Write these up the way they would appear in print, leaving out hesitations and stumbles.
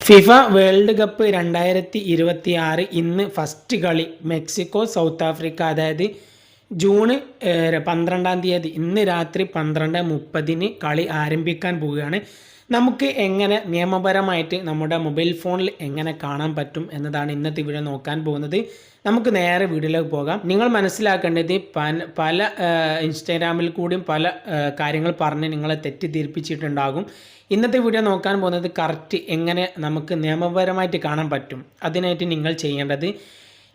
FIFA world cup 2026 ഇന്ന് first കളി Mexico south Africa, അതായത് ജൂൺ 12-ാം തീയതി ഇന്ന് രാത്രി 12:30 കളി ആരംഭിക്കാൻ പോവുകയാണ്. നമുക്ക് എങ്ങനെ നിയമപരമായിട്ട് നമ്മുടെ മൊബൈൽ ഫോണിൽ എങ്ങനെ കാണാൻ പറ്റും എന്നതാണ് ഇന്നത്തെ വീഡിയോ നോക്കാൻ പോകുന്നത്. നമുക്ക് നേരെ വീഡിയോയിലേക്ക് പോകാം. നിങ്ങൾ മനസ്സിലാക്കേണ്ടത് പല ഇൻസ്റ്റാഗ്രാമിൽ കൂടിയും പല കാര്യങ്ങൾ പറഞ്ഞ് നിങ്ങളെ തെറ്റിദ്ധരിപ്പിച്ചിട്ടുണ്ടാകും. ഇന്നത്തെ വീഡിയോ നോക്കാൻ പോകുന്നത് കറക്റ്റ് എങ്ങനെ നമുക്ക് നിയമപരമായിട്ട് കാണാൻ പറ്റും. അതിനായിട്ട് നിങ്ങൾ ചെയ്യേണ്ടത്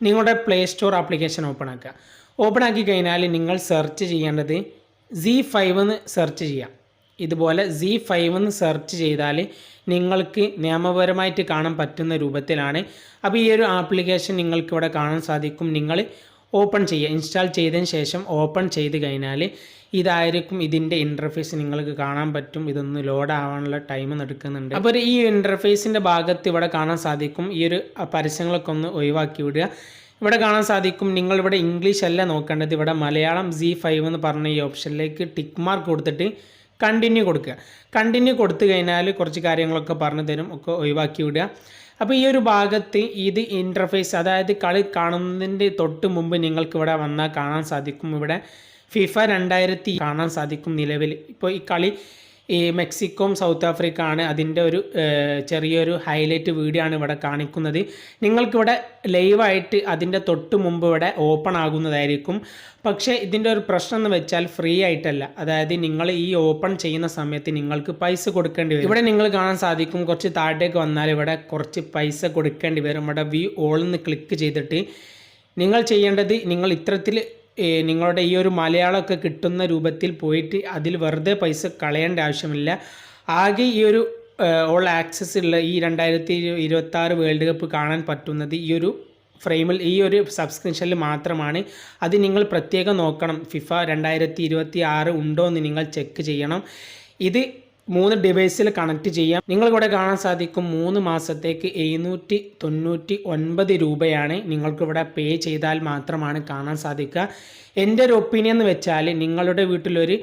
നിങ്ങളുടെ പ്ലേ സ്റ്റോർ ആപ്ലിക്കേഷൻ ഓപ്പൺ ആക്കി കഴിഞ്ഞാൽ നിങ്ങൾ സെർച്ച് ചെയ്യേണ്ടത് Z5 എന്ന് സെർച്ച് ചെയ്യാം. ഇതുപോലെ Z5 എന്ന് സെർച്ച് ചെയ്താൽ നിങ്ങൾക്ക് നിയമപരമായിട്ട് കാണാൻ പറ്റുന്ന രൂപത്തിലാണ്. അപ്പോൾ ഈ ഒരു ആപ്ലിക്കേഷൻ നിങ്ങൾക്ക് ഇവിടെ കാണാൻ സാധിക്കും. നിങ്ങൾ ഓപ്പൺ ചെയ്യുക, ഇൻസ്റ്റാൾ ചെയ്തതിന് ശേഷം ഓപ്പൺ ചെയ്ത് കഴിഞ്ഞാൽ ഇതായിരിക്കും ഇതിൻ്റെ ഇൻ്റർഫേസ് നിങ്ങൾക്ക് കാണാൻ പറ്റും. ഇതൊന്ന് ലോഡ് ആവാനുള്ള ടൈം എടുക്കുന്നുണ്ട്. അപ്പോൾ ഈ ഇൻ്റർഫേസിൻ്റെ ഭാഗത്ത് ഇവിടെ കാണാൻ സാധിക്കും. ഈ ഒരു പരസ്യങ്ങളൊക്കെ ഒന്ന് ഒഴിവാക്കി വിടുക. ഇവിടെ കാണാൻ സാധിക്കും നിങ്ങളിവിടെ ഇംഗ്ലീഷ് അല്ല നോക്കേണ്ടത്, ഇവിടെ മലയാളം Z5 എന്ന് പറഞ്ഞ ഈ ഓപ്ഷനിലേക്ക് ടിക്ക് മാർക്ക് കൊടുത്തിട്ട് കണ്ടിന്യൂ കൊടുക്കുക. കണ്ടിന്യൂ കൊടുത്തു കഴിഞ്ഞാൽ കുറച്ച് കാര്യങ്ങളൊക്കെ പറഞ്ഞു തരും, ഒക്കെ ഒഴിവാക്കി വിടുക. അപ്പോൾ ഈ ഒരു ഭാഗത്ത് ഇത് ഇൻ്റർഫേസ്, അതായത് കളി കാണുന്നതിൻ്റെ തൊട്ട് മുമ്പ് നിങ്ങൾക്ക് ഇവിടെ വന്നാൽ കാണാൻ സാധിക്കും. ഇവിടെ ഫിഫ 2000 കാണാൻ സാധിക്കും നിലവിൽ. ഇപ്പോൾ ഈ കളി ഈ മെക്സിക്കോയും സൗത്ത് ആഫ്രിക്ക ആണ്. അതിൻ്റെ ഒരു ചെറിയൊരു ഹൈലൈറ്റ് വീഡിയോ ആണ് ഇവിടെ കാണിക്കുന്നത്. നിങ്ങൾക്കിവിടെ ലൈവായിട്ട് അതിൻ്റെ തൊട്ട് മുമ്പ് ഇവിടെ ഓപ്പൺ ആകുന്നതായിരിക്കും. പക്ഷേ ഇതിൻ്റെ ഒരു പ്രശ്നം എന്ന് വെച്ചാൽ ഫ്രീ ആയിട്ടല്ല, അതായത് നിങ്ങൾ ഈ ഓപ്പൺ ചെയ്യുന്ന സമയത്ത് നിങ്ങൾക്ക് പൈസ കൊടുക്കേണ്ടി വരും. ഇവിടെ നിങ്ങൾ കാണാൻ സാധിക്കും, കുറച്ച് താഴേക്ക് വന്നാൽ ഇവിടെ കുറച്ച് പൈസ കൊടുക്കേണ്ടി വരും. ഇവിടെ വ്യൂ ഓൾ എന്ന് ക്ലിക്ക് ചെയ്തിട്ട് നിങ്ങൾ ചെയ്യേണ്ടത്, നിങ്ങൾ ഇത്തരത്തിൽ നിങ്ങളുടെ ഈ ഒരു മലയാളമൊക്കെ കിട്ടുന്ന രൂപത്തിൽ പോയിട്ട് അതിൽ വെറുതെ പൈസ കളയേണ്ട ആവശ്യമില്ല. ആകെ ഈ ഒരു ഓൾ ആക്സസ് ഉള്ള ഈ 2026 വേൾഡ് കപ്പ് കാണാൻ പറ്റുന്നത് ഈ ഒരു ഫ്രെയിമിൽ, ഈ ഒരു സബ്സ്ക്രിപ്ഷനിൽ മാത്രമാണ്. അത് നിങ്ങൾ പ്രത്യേകം നോക്കണം. ഫിഫ 2026 ഉണ്ടോ എന്ന് നിങ്ങൾ ചെക്ക് ചെയ്യണം. ഇത് 3 ഡിവൈസിൽ കണക്ട് ചെയ്യാം. നിങ്ങൾക്കിവിടെ കാണാൻ സാധിക്കും 3 മാസത്തേക്ക് 799 രൂപയാണ് നിങ്ങൾക്കിവിടെ പേ ചെയ്താൽ മാത്രമാണ് കാണാൻ സാധിക്കുക. എൻ്റെ ഒരു ഒപ്പീനിയൻ എന്ന് വെച്ചാൽ നിങ്ങളുടെ വീട്ടിലൊരു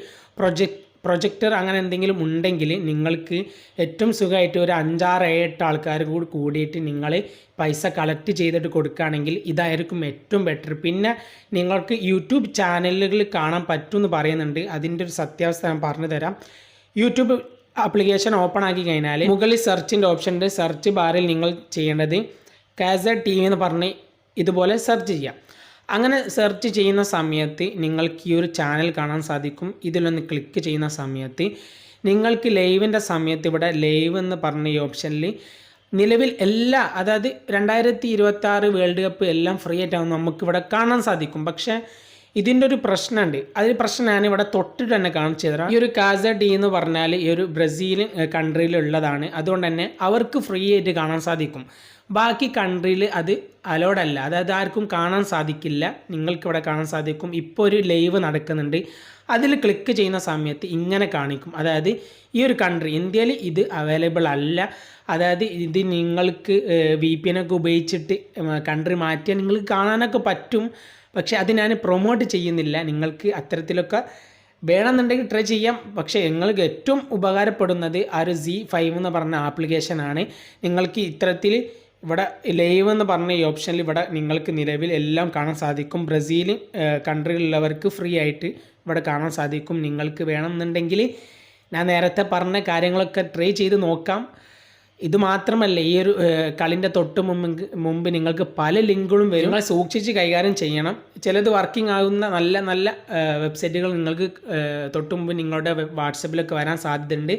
പ്രൊജക്ടർ അങ്ങനെ എന്തെങ്കിലും ഉണ്ടെങ്കിൽ നിങ്ങൾക്ക് ഏറ്റവും സുഖമായിട്ട് ഒരു 5-6-7 ആൾക്കാർ കൂടിയിട്ട് നിങ്ങൾ പൈസ കളക്ട് ചെയ്തിട്ട് കൊടുക്കുകയാണെങ്കിൽ ഇതായിരിക്കും ഏറ്റവും ബെറ്റർ. പിന്നെ നിങ്ങൾക്ക് യൂട്യൂബ് ചാനലുകൾ കാണാൻ പറ്റുമെന്ന് പറയുന്നുണ്ട്. അതിൻ്റെ ഒരു സത്യാവസ്ഥ ഞാൻ പറഞ്ഞു തരാം. യൂട്യൂബ് ആപ്ലിക്കേഷൻ ഓപ്പൺ ആക്കി കഴിഞ്ഞാൽ മുകളിൽ സെർച്ചിൻ്റെ ഓപ്ഷൻ ഉണ്ട്. സെർച്ച് ബാറിൽ നിങ്ങൾ ചെയ്യേണ്ടത് കാസ TV എന്ന് പറഞ്ഞ് ഇതുപോലെ സെർച്ച് ചെയ്യാം. അങ്ങനെ സെർച്ച് ചെയ്യുന്ന സമയത്ത് നിങ്ങൾക്ക് ഈ ഒരു ചാനൽ കാണാൻ സാധിക്കും. ഇതിലൊന്ന് ക്ലിക്ക് ചെയ്യുന്ന സമയത്ത് നിങ്ങൾക്ക് ലൈവിൻ്റെ സമയത്ത് ഇവിടെ ലൈവ് എന്ന് പറഞ്ഞ ഈ ഓപ്ഷനിൽ നിലവിൽ എല്ലാ, അതായത് 2026 വേൾഡ് കപ്പ് എല്ലാം ഫ്രീ ആയിട്ടാവും നമുക്കിവിടെ കാണാൻ സാധിക്കും. പക്ഷേ ഇതിൻ്റെ ഒരു പ്രശ്നമുണ്ട്. അതിൽ പ്രശ്നം ഞാനിവിടെ തൊട്ടിട്ട് തന്നെ കാണിച്ചു തരാം. ഈ ഒരു കാസ D എന്ന് പറഞ്ഞാൽ ഈ ഒരു ബ്രസീൽ കൺട്രിയിലുള്ളതാണ്. അതുകൊണ്ട് തന്നെ അവർക്ക് ഫ്രീ ആയിട്ട് കാണാൻ സാധിക്കും. ബാക്കി കൺട്രിയിൽ അത് അലോഡ് അല്ല, അതായത് ആർക്കും കാണാൻ സാധിക്കില്ല. നിങ്ങൾക്കിവിടെ കാണാൻ സാധിക്കും. ഇപ്പോൾ ഒരു ലൈവ് നടക്കുന്നുണ്ട്. അതിൽ ക്ലിക്ക് ചെയ്യുന്ന സമയത്ത് ഇങ്ങനെ കാണിക്കും. അതായത് ഈ ഒരു കൺട്രി ഇന്ത്യയിൽ ഇത് അവൈലബിൾ അല്ല. അതായത് ഇത് നിങ്ങൾക്ക് VPN ഒക്കെ ഉപയോഗിച്ചിട്ട് കൺട്രി മാറ്റിയാൽ നിങ്ങൾക്ക് കാണാനൊക്കെ പറ്റും. പക്ഷേ അത് ഞാൻ പ്രൊമോട്ട് ചെയ്യുന്നില്ല. നിങ്ങൾക്ക് അത്തരത്തിലൊക്കെ വേണമെന്നുണ്ടെങ്കിൽ ട്രൈ ചെയ്യാം. പക്ഷേ നിങ്ങൾക്ക് ഏറ്റവും ഉപകാരപ്പെടുന്നത് ആ ഒരു Z5 എന്ന് പറഞ്ഞ ആപ്ലിക്കേഷനാണ്. നിങ്ങൾക്ക് ഇത്തരത്തിൽ ഇവിടെ ലൈവ് എന്ന് പറഞ്ഞ ഈ ഓപ്ഷനിൽ ഇവിടെ നിങ്ങൾക്ക് നിലവിൽ എല്ലാം കാണാൻ സാധിക്കും. ബ്രസീൽ കൺട്രിയിലുള്ളവർക്ക് ഫ്രീ ആയിട്ട് ഇവിടെ കാണാൻ സാധിക്കും. നിങ്ങൾക്ക് വേണമെന്നുണ്ടെങ്കിൽ ഞാൻ നേരത്തെ പറഞ്ഞ കാര്യങ്ങളൊക്കെ ട്രൈ ചെയ്ത് നോക്കാം. ഇത് മാത്രമല്ല, ഈ ഒരു കളിൻ്റെ തൊട്ട് മുമ്പ് നിങ്ങൾക്ക് പല ലിങ്കുകളും വരും. നിങ്ങൾ സൂക്ഷിച്ച് കൈകാര്യം ചെയ്യണം. ചിലത് വർക്കിംഗ് ആകുന്ന നല്ല നല്ല വെബ്സൈറ്റുകൾ നിങ്ങൾക്ക് തൊട്ട് മുമ്പ് നിങ്ങളുടെ വാട്സപ്പിലൊക്കെ വരാൻ സാധ്യതയുണ്ട്.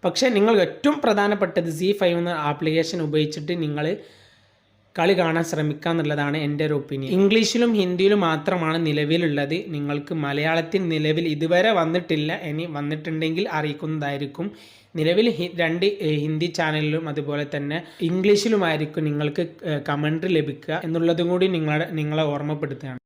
പക്ഷേ നിങ്ങൾ ഏറ്റവും പ്രധാനപ്പെട്ടത് Z5 എന്ന ആപ്ലിക്കേഷൻ ഉപയോഗിച്ചിട്ട് നിങ്ങൾ കളി കാണാൻ ശ്രമിക്കുക എന്നുള്ളതാണ് എൻ്റെ ഒരു ഒപ്പീനിയൻ. ഇംഗ്ലീഷിലും ഹിന്ദിയിലും മാത്രമാണ് നിലവിലുള്ളത്. നിങ്ങൾക്ക് മലയാളത്തിൽ നിലവിൽ ഇതുവരെ വന്നിട്ടില്ല. ഇനി വന്നിട്ടുണ്ടെങ്കിൽ അറിയിക്കുന്നതായിരിക്കും. നിലവിൽ 2 ഹിന്ദി ചാനലിലും അതുപോലെ തന്നെ ഇംഗ്ലീഷിലുമായിരിക്കും നിങ്ങൾക്ക് കമൻട്രി ലഭിക്കുക എന്നുള്ളതും കൂടി നിങ്ങളെ ഓർമ്മപ്പെടുത്തുകയാണ്.